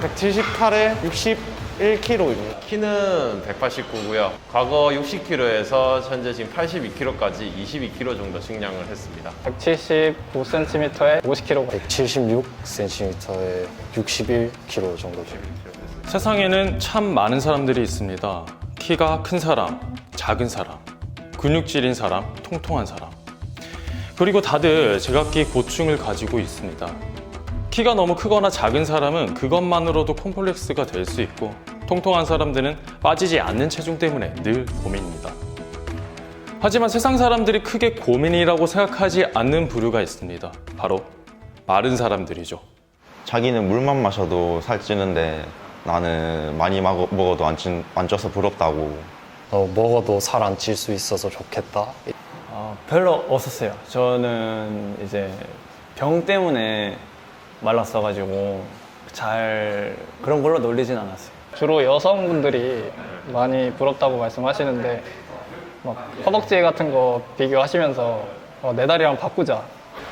178에 61kg입니다. 키는 189고요. 과거 60kg에서 현재 지금 82kg까지 22kg 정도 증량을 했습니다. 179cm에 50kg. 176cm에 61kg 정도 됩니다. 세상에는 참 많은 사람들이 있습니다. 키가 큰 사람, 작은 사람, 근육질인 사람, 통통한 사람. 그리고 다들 제각기 고충을 가지고 있습니다. 키가 너무 크거나 작은 사람은 그것만으로도 콤플렉스가 될 수 있고, 통통한 사람들은 빠지지 않는 체중 때문에 늘 고민입니다. 하지만 세상 사람들이 크게 고민이라고 생각하지 않는 부류가 있습니다. 바로 마른 사람들이죠. 자기는 물만 마셔도 살찌는데 나는 많이 먹어도 안 쪄서 부럽다고. 먹어도 살 안 찔 수 있어서 좋겠다. 별로 없었어요. 저는 이제 병 때문에 말랐어가지고 잘 그런 걸로 놀리진 않았어요. 주로 여성분들이 많이 부럽다고 말씀하시는데 막 허벅지 같은 거 비교하시면서 내 다리랑 바꾸자.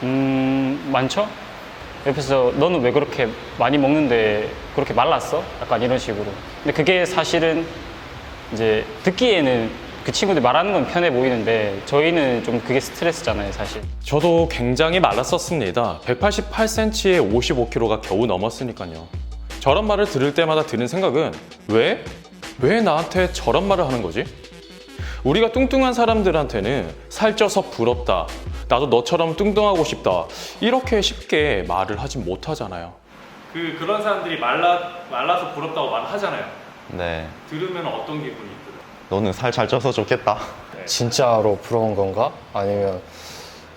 많죠? 옆에서 너는 왜 그렇게 많이 먹는데 그렇게 말랐어? 약간 이런 식으로. 근데 그게 사실은 이제 듣기에는 그 친구들 말하는 건 편해 보이는데 저희는 좀 그게 스트레스잖아요, 사실. 저도 굉장히 말랐었습니다. 188cm에 55kg가 겨우 넘었으니까요. 저런 말을 들을 때마다 드는 생각은 왜 나한테 저런 말을 하는 거지? 우리가 뚱뚱한 사람들한테는 살쪄서 부럽다, 나도 너처럼 뚱뚱하고 싶다, 이렇게 쉽게 말을 하지 못하잖아요. 그런 사람들이 말라서 부럽다고 말하잖아요. 네. 들으면 어떤 기분이 들어요? 너는 살 잘 쪄서 좋겠다. 진짜로 부러운 건가? 아니면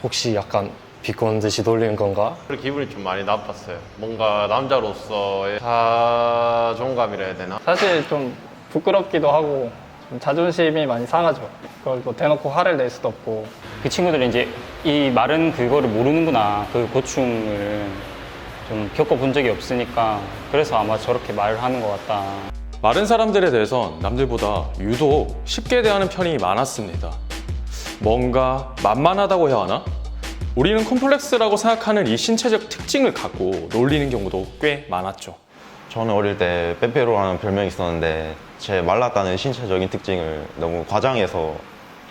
혹시 약간 비꼬는 듯이 돌리는 건가? 그리고 기분이 좀 많이 나빴어요. 뭔가 남자로서의 자존감이라 해야 되나? 사실 좀 부끄럽기도 하고 좀 자존심이 많이 상하죠. 그걸 뭐 대놓고 화를 낼 수도 없고. 그 친구들은 이제 이 말은 그거를 모르는구나. 그 고충을 좀 겪어본 적이 없으니까 그래서 아마 저렇게 말을 하는 것 같다. 마른 사람들에 대해선 남들보다 유독 쉽게 대하는 편이 많았습니다. 뭔가 만만하다고 해야 하나? 우리는 콤플렉스라고 생각하는 이 신체적 특징을 갖고 놀리는 경우도 꽤 많았죠. 저는 어릴 때 빼빼로라는 별명이 있었는데 제 말랐다는 신체적인 특징을 너무 과장해서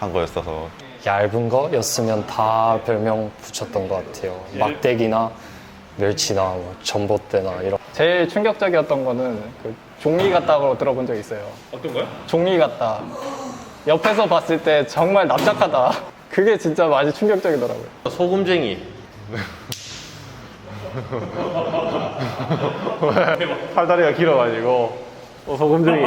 한 거였어서. 얇은 거였으면 다 별명 붙였던 것 같아요. 막대기나 멸치나 뭐 전봇대나 이런. 제일 충격적이었던 거는 그 종이 같다고 들어본 적 있어요. 어떤 거요? 종이 같다. 옆에서 봤을 때 정말 납작하다. 그게 진짜 많이 충격적이더라고요. 소금쟁이. 팔다리가 길어가지고 소금쟁이.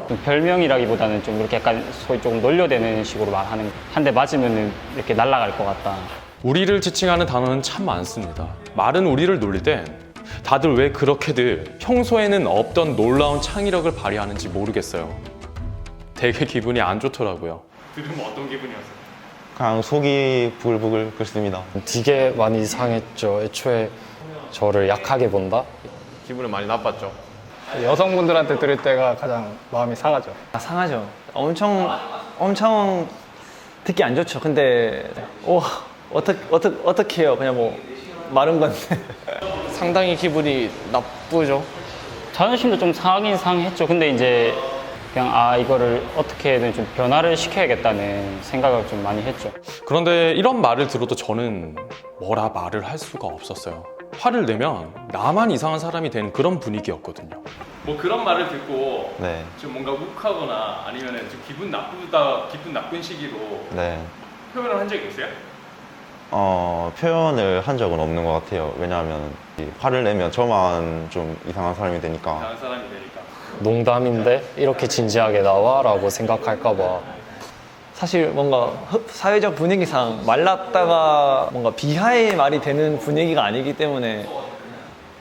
좀 별명이라기보다는 좀 이렇게 약간 소위 조금 놀려대는 식으로 말하는, 한 대 맞으면 이렇게 날아갈 것 같다. 우리를 지칭하는 단어는 참 많습니다. 말은 우리를 놀릴 땐 다들 왜 그렇게들 평소에는 없던 놀라운 창의력을 발휘하는지 모르겠어요. 되게 기분이 안 좋더라고요. 들으면 어떤 기분이었어요? 그냥 속이 부글부글 끓습니다. 되게 많이 상했죠. 애초에 저를 약하게 본다? 기분이 많이 나빴죠. 여성분들한테 들을 때가 가장 마음이 상하죠. 상하죠. 엄청 듣기 안 좋죠. 근데 어떻게 해요? 그냥 뭐 마른 건데. 상당히 기분이 나쁘죠. 자존심도 좀 상하긴 상했죠. 근데 이제 그냥 이거를 어떻게든 좀 변화를 시켜야겠다는 생각을 좀 많이 했죠. 그런데 이런 말을 들어도 저는 뭐라 말을 할 수가 없었어요. 화를 내면 나만 이상한 사람이 되는 그런 분위기였거든요. 뭐 그런 말을 듣고 네. 좀 뭔가 욱하거나 아니면 좀 기분 나쁜 시기로 네. 표현을 한 적이 있어요? 표현을 한 적은 없는 것 같아요. 왜냐하면 화를 내면 저만 좀 이상한 사람이 되니까. 다른 사람이 되니까. 농담인데 이렇게 진지하게 나와? 라고 생각할까 봐. 사실 뭔가 사회적 분위기상 말랐다가 뭔가 비하의 말이 되는 분위기가 아니기 때문에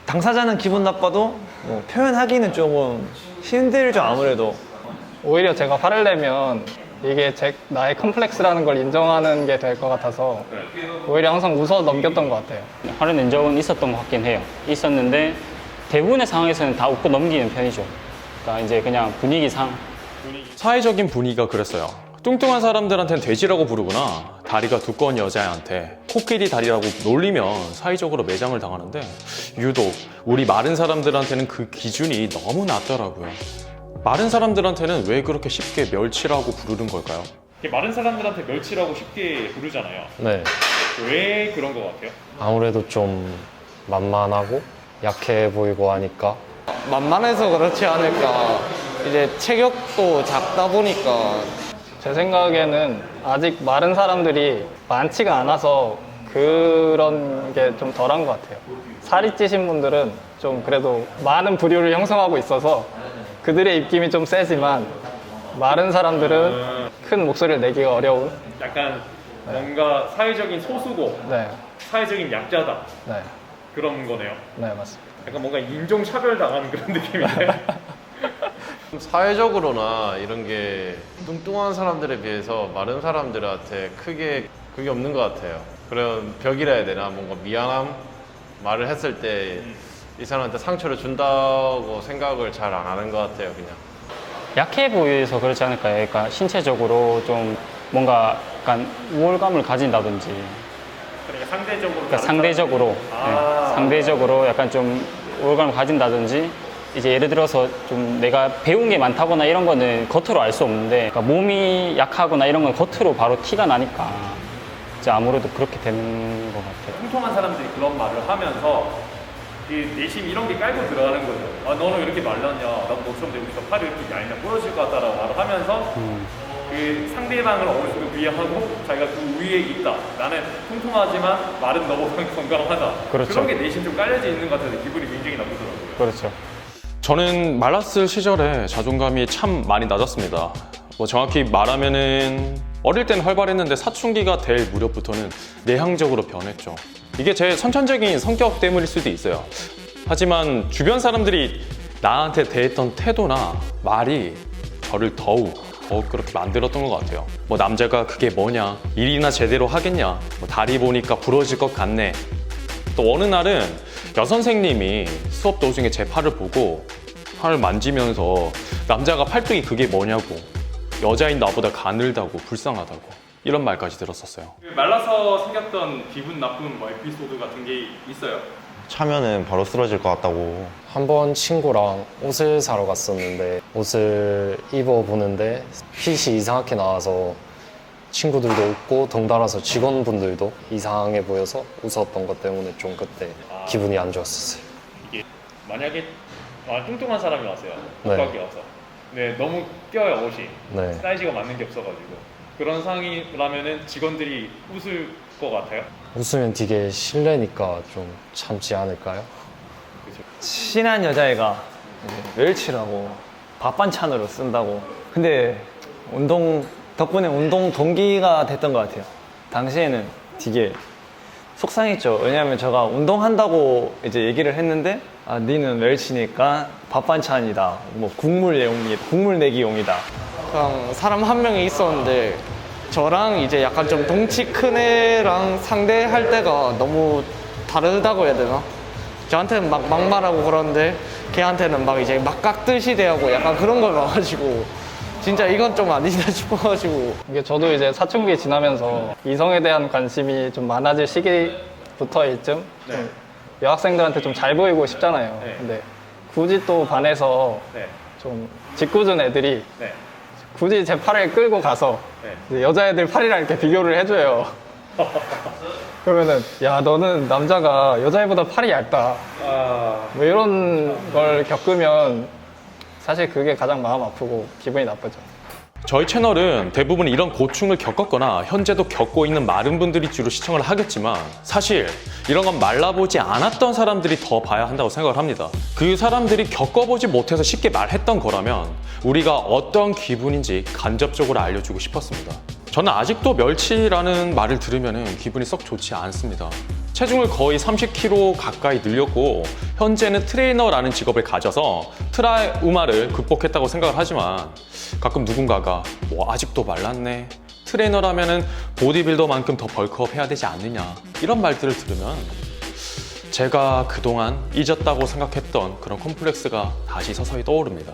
당사자는 기분 나빠도 뭐 표현하기는 조금 힘들죠, 아무래도. 오히려 제가 화를 내면 이게 나의 컴플렉스라는 걸 인정하는 게 될 것 같아서 오히려 항상 웃어 넘겼던 것 같아요. 화를 낸 적은 있었던 것 같긴 해요. 있었는데 대부분의 상황에서는 다 웃고 넘기는 편이죠. 그러니까 이제 그냥 분위기상. 사회적인 분위기가 그랬어요. 뚱뚱한 사람들한테는 돼지라고 부르거나 다리가 두꺼운 여자애한테 코끼리 다리라고 놀리면 사회적으로 매장을 당하는데 유독 우리 마른 사람들한테는 그 기준이 너무 낮더라고요. 마른 사람들한테는 왜 그렇게 쉽게 멸치라고 부르는 걸까요? 마른 사람들한테 멸치라고 쉽게 부르잖아요. 네. 왜 그런 것 같아요? 아무래도 좀 만만하고 약해 보이고 하니까 만만해서 그렇지 않을까. 이제 체격도 작다 보니까. 제 생각에는 아직 마른 사람들이 많지가 않아서 그런 게 좀 덜한 것 같아요. 살이 찌신 분들은 좀 그래도 많은 부류를 형성하고 있어서 그들의 입김이 좀 세지만 마른 사람들은 큰 목소리를 내기가 어려운. 약간 뭔가 사회적인 소수고 네, 사회적인 약자다 네, 그런 거네요. 네, 맞습니다. 약간 뭔가 인종차별 당하는 그런 느낌인데. 사회적으로나 이런 게 뚱뚱한 사람들에 비해서 마른 사람들한테 크게 그게 없는 것 같아요. 그런 벽이라 해야 되나, 뭔가 미안함 말을 했을 때 이 사람한테 상처를 준다고 생각을 잘 안 하는 것 같아요, 그냥. 약해 보여서 그렇지 않을까요? 그러니까 신체적으로 좀 뭔가 약간 우월감을 가진다든지, 그러니까 상대적으로. 그러니까 상대적으로, 네, 상대적으로 약간 좀 우월감을 가진다든지, 이제 예를 들어서 좀 내가 배운 게 많다거나 이런 거는 겉으로 알 수 없는데, 그러니까 몸이 약하거나 이런 건 겉으로 바로 티가 나니까 이제 아무래도 그렇게 되는 것 같아요. 통통한 사람들이 그런 말을 하면서 내심 이런 게 깔고 들어가는 거죠. 아, 너는 왜 이렇게 말랐냐? 나도 너처럼 되고 있어. 팔이 이렇게 얇냐? 부러질 것 같다라고 말을 하면서 그 상대방을 어느 정도 비하하고 자기가 그 위에 있다. 나는 통통하지만 말은 너보다 건강하다. 그렇죠. 그런 게 내심 좀 깔려져 있는 것 같아서 기분이 굉장히 나쁘더라고요. 그렇죠. 저는 말랐을 시절에 자존감이 참 많이 낮았습니다. 뭐 정확히 말하면은 어릴 땐 활발했는데 사춘기가 될 무렵부터는 내향적으로 변했죠. 이게 제 선천적인 성격 때문일 수도 있어요. 하지만 주변 사람들이 나한테 대했던 태도나 말이 저를 더욱 그렇게 만들었던 것 같아요. 뭐 남자가 그게 뭐냐, 일이나 제대로 하겠냐, 뭐 다리 보니까 부러질 것 같네. 또 어느 날은 여선생님이 수업 도중에 제 팔을 보고 팔을 만지면서 남자가 팔뚝이 그게 뭐냐고, 여자인 나보다 가늘다고 불쌍하다고 이런 말까지 들었었어요. 말라서 생겼던 기분 나쁜 뭐 에피소드 같은 게 있어요? 차면은 바로 쓰러질 것 같다고. 한 번 친구랑 옷을 사러 갔었는데 옷을 입어보는데 핏이 이상하게 나와서 친구들도 웃고 덩달아서 직원분들도 이상해 보여서 웃었던 것 때문에 좀 그때 기분이 안 좋았었어요. 이게 만약에 뚱뚱한 사람이 왔어요. 네. 국가에 와서. 네, 너무 껴요 옷이. 네. 사이즈가 맞는 게 없어가지고. 그런 상황이라면은 직원들이 웃을 것 같아요. 웃으면 되게 실례니까 좀 참지 않을까요? 친한 여자애가 이제 멸치라고 밥 반찬으로 쓴다고. 근데 덕분에 운동 동기가 됐던 것 같아요. 당시에는 되게 속상했죠. 왜냐하면 제가 운동한다고 이제 얘기를 했는데, 아, 니는 멸치니까 밥 반찬이다. 뭐 국물 내기용이다. 그냥 사람 한 명이 있었는데 저랑 이제 약간 좀 덩치 큰 애랑 상대할 때가 너무 다르다고 해야 되나? 저한테는 막 막말하고 그러는데 걔한테는 막 이제 막 깍듯이 대하고 약간 그런 걸 봐가지고 진짜 이건 좀 아니다 싶어가지고. 이게 저도 이제 사춘기 지나면서 이성에 대한 관심이 좀 많아질 시기부터일쯤 좀 여학생들한테 좀 잘 보이고 싶잖아요. 네. 근데 굳이 또 반해서 네. 좀 짓궂은 애들이 네. 굳이 제 팔을 끌고 가서 네. 이제 여자애들 팔이랑 이렇게 비교를 해줘요. 그러면은 야, 너는 남자가 여자애보다 팔이 얇다. 뭐 이런 걸 겪으면 사실 그게 가장 마음 아프고 기분이 나쁘죠. 저희 채널은 대부분 이런 고충을 겪었거나 현재도 겪고 있는 마른 분들이 주로 시청을 하겠지만, 사실 이런 건 말라보지 않았던 사람들이 더 봐야 한다고 생각을 합니다. 그 사람들이 겪어보지 못해서 쉽게 말했던 거라면 우리가 어떤 기분인지 간접적으로 알려주고 싶었습니다. 저는 아직도 멸치라는 말을 들으면 기분이 썩 좋지 않습니다. 체중을 거의 30kg 가까이 늘렸고 현재는 트레이너라는 직업을 가져서 트라우마를 극복했다고 생각을 하지만, 가끔 누군가가 뭐 아직도 말랐네, 트레이너라면은 보디빌더만큼 더 벌크업 해야 되지 않느냐, 이런 말들을 들으면 제가 그동안 잊었다고 생각했던 그런 컴플렉스가 다시 서서히 떠오릅니다.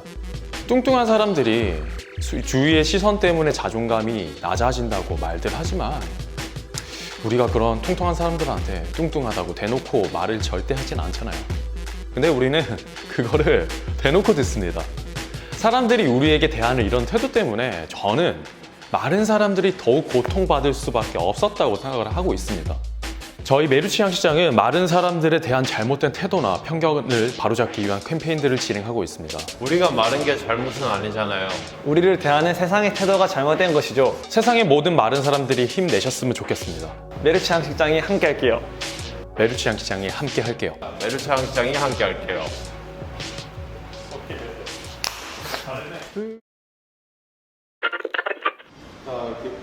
뚱뚱한 사람들이 주위의 시선 때문에 자존감이 낮아진다고 말들 하지만 우리가 그런 통통한 사람들한테 뚱뚱하다고 대놓고 말을 절대 하진 않잖아요. 근데 우리는 그거를 대놓고 듣습니다. 사람들이 우리에게 대하는 이런 태도 때문에 저는 마른 사람들이 더욱 고통받을 수밖에 없었다고 생각을 하고 있습니다. 저희 메르치 양식장은 마른 사람들에 대한 잘못된 태도나 편견을 바로잡기 위한 캠페인들을 진행하고 있습니다. 우리가 마른 게 잘못은 아니잖아요. 우리를 대하는 세상의 태도가 잘못된 것이죠. 세상의 모든 마른 사람들이 힘내셨으면 좋겠습니다. 메르치 양식장이 함께 할게요. 메르치 양식장이 함께 할게요. 메르츠 양식장이 함께 할게요.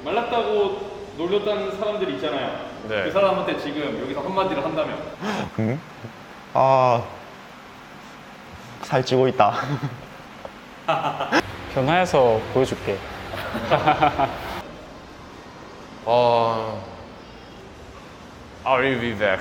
말랐다고 놀렸다는 사람들이 있잖아요. 네. 그 사람한테 지금 여기서 한마디를 한다면 아, 살찌고 있다. 변화해서 보여줄게. I'll be back.